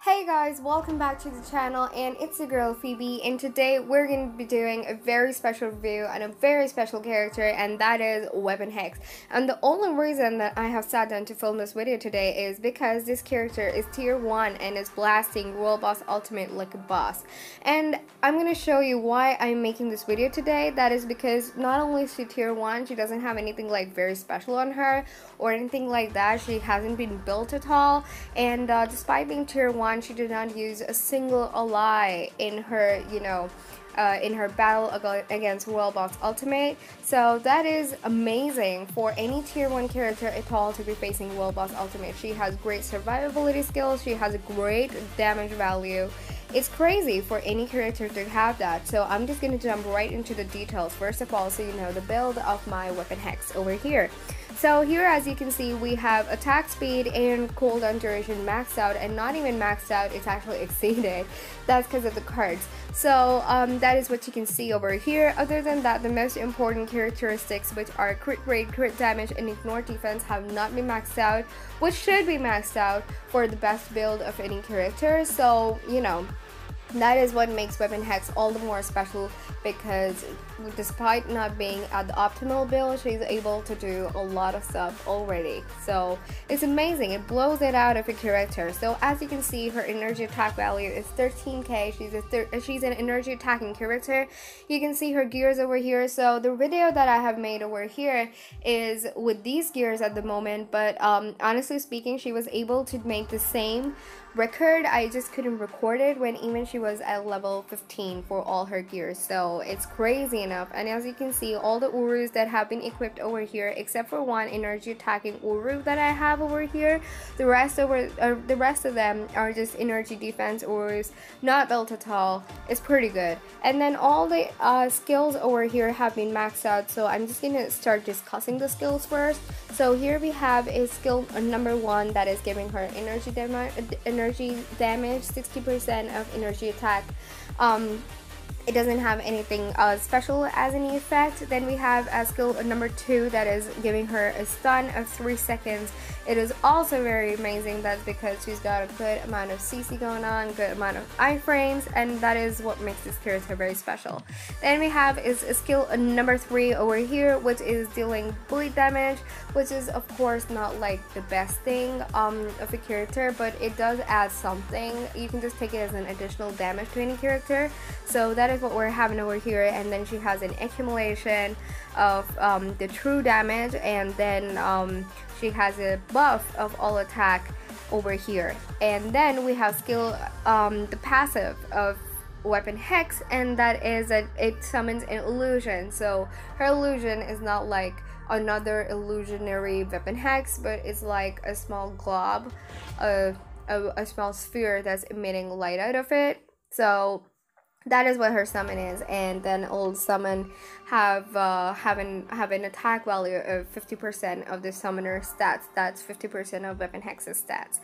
Hey guys, welcome back to the channel, and it's your girl Phoebe, and today we're going to be doing a very special review on a very special character, and that is Weapon Hex. And the only reason that I have sat down to film this video today is because this character is tier 1 and is blasting World Boss Ultimate like a boss. And I'm going to show you why I'm making this video today. That is because not only is she tier 1, she doesn't have anything like very special on her or anything like that. She hasn't been built at all, and despite being tier 1, she did not use a single ally in her, in her battle against World Boss Ultimate. So that is amazing for any tier 1 character at all to be facing World Boss Ultimate. She has great survivability skills, she has a great damage value. It's crazy for any character to have that. So I'm just going to jump right into the details. First of all, so you know the build of my Weapon Hex over here. So here, as you can see, we have attack speed and cooldown duration maxed out, and not even maxed out, it's actually exceeded. That's because of the cards. So that is what you can see over here. Other than that, the most important characteristics, which are crit rate, crit damage, and ignore defense, have not been maxed out, which should be maxed out for the best build of any character. So, you know, that is what makes Weapon Hex all the more special, because despite not being at the optimal build, she's able to do a lot of stuff already. So it's amazing, it blows it out of a character. So as you can see, her energy attack value is 13k. She's an energy attacking character. You can see her gears over here. So the video that I have made over here is with these gears at the moment, but honestly speaking, she was able to make the same record. I just couldn't record it when even she was at level 15 for all her gears. So it's crazy enough. And as you can see, all the Urus that have been equipped over here, except for one energy attacking Uru that I have over here, the rest of them are just energy defense Urus, not built at all. It's pretty good. And then all the skills over here have been maxed out, so I'm just gonna start discussing the skills first. So here we have is skill number 1, that is giving her energy damage, 60% of energy attack. It doesn't have anything special as any effect. Then we have skill number 2, that is giving her a stun of 3 seconds. It is also very amazing. That's because she's got a good amount of CC going on, good amount of iframes, and that is what makes this character very special. Then we have is skill number 3 over here, which is dealing bleed damage, which is of course not like the best thing of a character, but it does add something. You can just take it as an additional damage to any character. So that is what we're having over here. And then she has an accumulation of the true damage, and then she has a buff of all attack over here. And then we have skill the passive of Weapon Hex, and that is that it summons an illusion. So her illusion is not like another illusionary Weapon Hex, but it's like a small glob, a small sphere that's emitting light out of it. So that is what her summon is. And then all summon have an attack value of 50% of the summoner's stats. That's 50% of Weapon Hex's stats,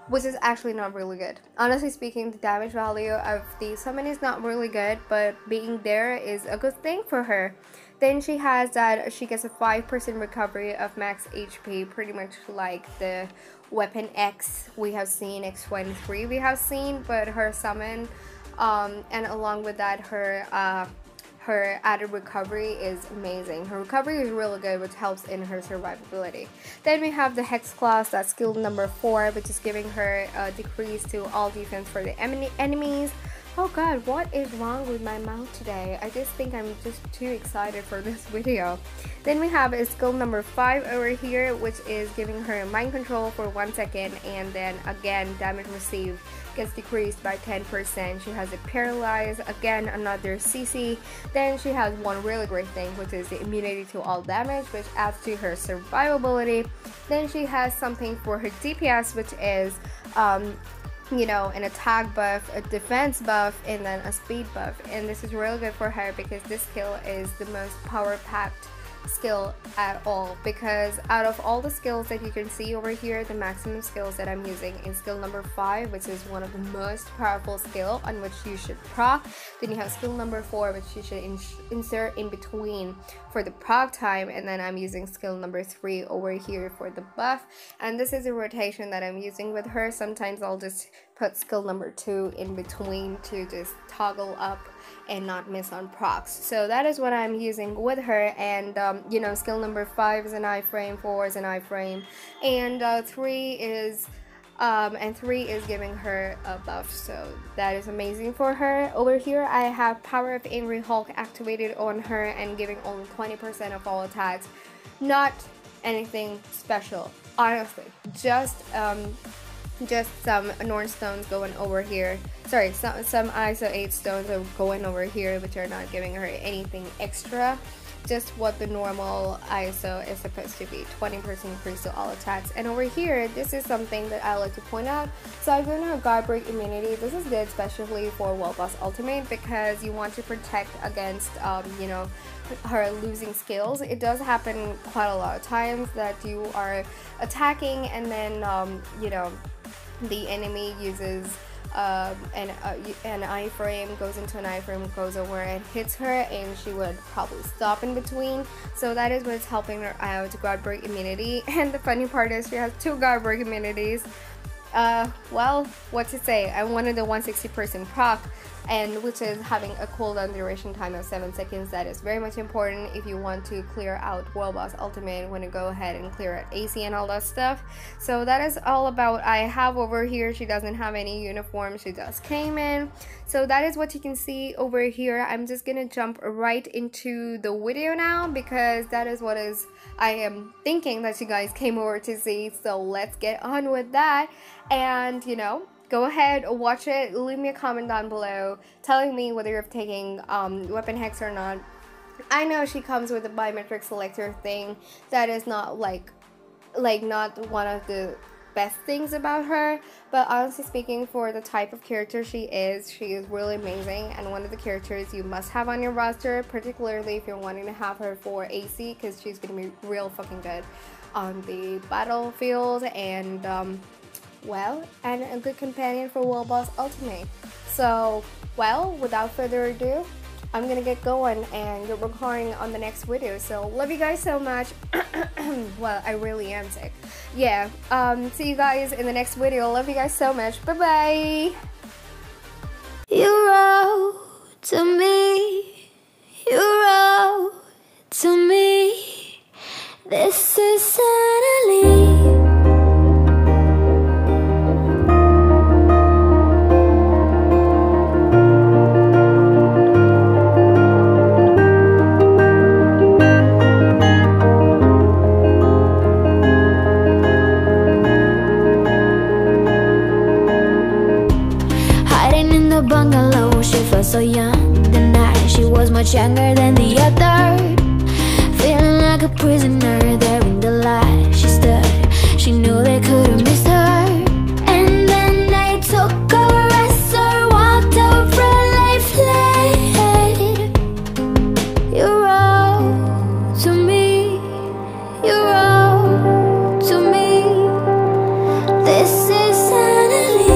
which is actually not really good. Honestly speaking, the damage value of the summon is not really good, but being there is a good thing for her. Then she has that she gets a 5% recovery of max HP, pretty much like the Weapon X we have seen, X23 we have seen, but her summon, and along with that, her added recovery is amazing. Her recovery is really good, which helps in her survivability. Then we have the Hex class, that's skill number 4, which is giving her a decrease to all defense for the enemies. Oh god, what is wrong with my mouth today? I just think I'm just too excited for this video. Then we have a skill number 5 over here, which is giving her mind control for 1 second, and then again damage received gets decreased by 10%. She has a paralyze, again another CC. Then she has one really great thing, which is the immunity to all damage, which adds to her survivability. Then she has something for her DPS, which is you know, an attack buff, a defense buff, and then a speed buff. And this is really good for her because this skill is the most power packed skill at all, because out of all the skills that you can see over here, the maximum skills that I'm using is skill number 5, which is one of the most powerful skill on which you should proc. Then you have skill number 4, which you should insert in between for the proc time, and then I'm using skill number 3 over here for the buff. And this is a rotation that I'm using with her. Sometimes I'll just put skill number 2 in between to just toggle up and not miss on procs. So that is what I'm using with her. And you know, skill number 5 is an iframe, 4 is an iframe, and 3 is giving her a buff, so that is amazing for her. Over here I have Power of Angry Hulk activated on her and giving only 20% of all attacks. Not anything special, honestly, just some Norn stones going over here. Sorry, some ISO 8 stones are going over here, which are not giving her anything extra. Just what the normal ISO is supposed to be, 20% increase to all attacks. And over here, this is something that I like to point out. So I'm going to have guard break immunity. This is good, especially for World Boss Ultimate, because you want to protect against you know, her losing skills. It does happen quite a lot of times that you are attacking and then you know, the enemy uses an iframe, goes into an iframe, goes over and hits her, and she would probably stop in between. So that is what's helping her out, guard break immunity. And the funny part is she has 2 guard break immunities. Well, what to say, I wanted the 160% proc, and which is having a cooldown duration time of 7 seconds. That is very much important if you want to clear out World Boss Ultimate, when you go ahead and clear out AC and all that stuff. So that is all about I have over here. She doesn't have any uniform, she just came in. So that is what you can see over here. I'm just gonna jump right into the video now, because that is what I am thinking that you guys came over to see. So let's get on with that, and you know, go ahead, watch it, leave me a comment down below telling me whether you're taking weapon hex or not. I know she comes with a biometric selector thing. That is not like not one of the best things about her, but honestly speaking, for the type of character she is really amazing, and one of the characters you must have on your roster, particularly if you're wanting to have her for AC, because she's gonna be real fucking good on the battlefield, and well, and a good companion for World Boss Ultimate. So, well, without further ado, I'm gonna get going and get recording on the next video. So, love you guys so much. Well, I really am sick. Yeah, see you guys in the next video. Love you guys so much. Bye-bye. You wrote to me, you wrote to me, this is suddenly. Bungalow, she felt so young. The night she was much younger than the other, feeling like a prisoner there in the light. She stood, she knew they couldn't miss her, and then they took her as her, walked over life laid. You wrote to me, you wrote to me, this is suddenly.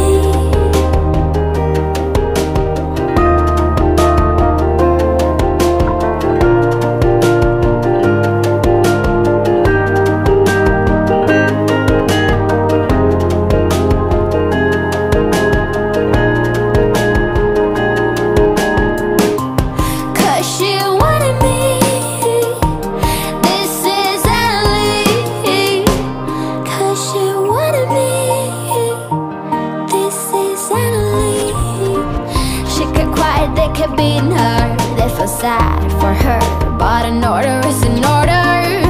Beating her, they felt sad for her, but an order is an order.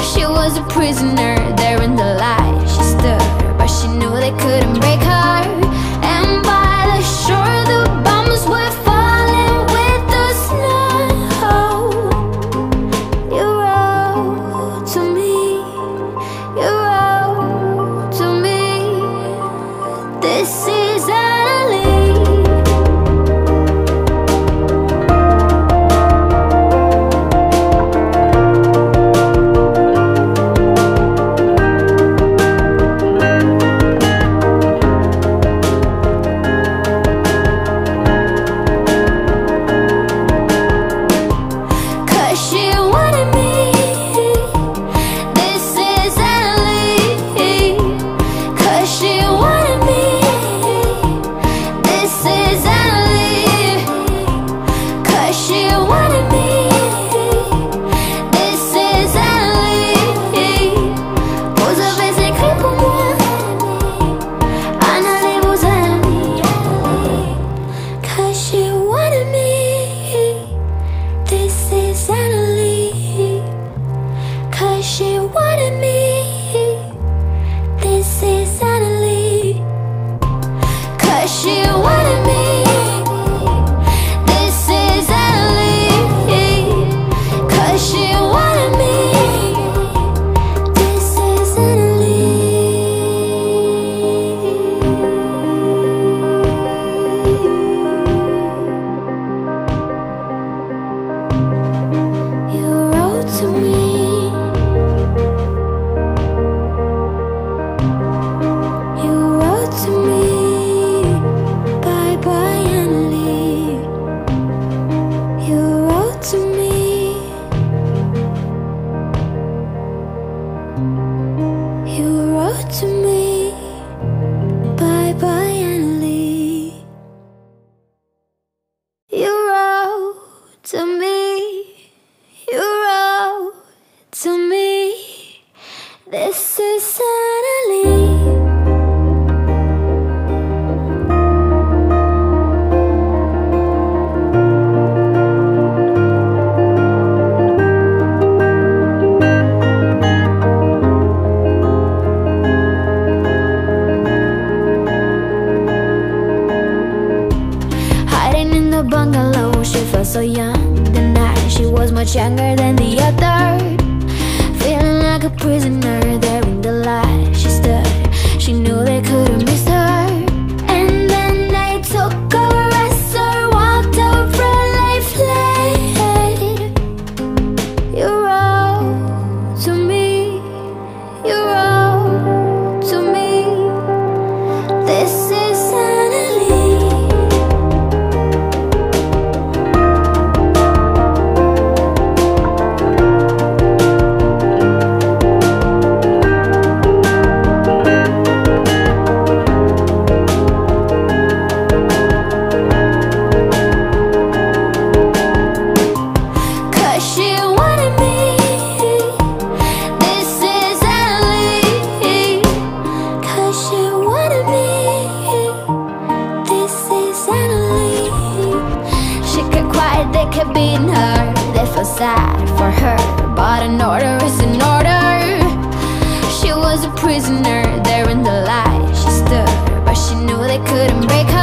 She was a prisoner there in the light. She stood, but she knew they couldn't break her. And by the shore, the bombs were falling with the snow. You wrote to me, you wrote to me, this is suddenly. she wanted me. This is Annalie, 'cause she wanted me. This is You wrote to me. You wrote to me. Bye bye, Annalie. You wrote to me. You wrote to me. Bye bye, Annalie. You wrote to me. You wrote to me. This is Annalie. Hiding in the bungalow, she felt so young. The night she was much younger than the other. Feeling like a prisoner there in the light. She stood, she knew they couldn't miss her. And then they took her as her, walked over life late. You wrote to me. You wrote to me. This is Annalie. Beating her, they felt sad for her, but an order is an order. She was a prisoner there in the light. She stood, but she knew they couldn't break her.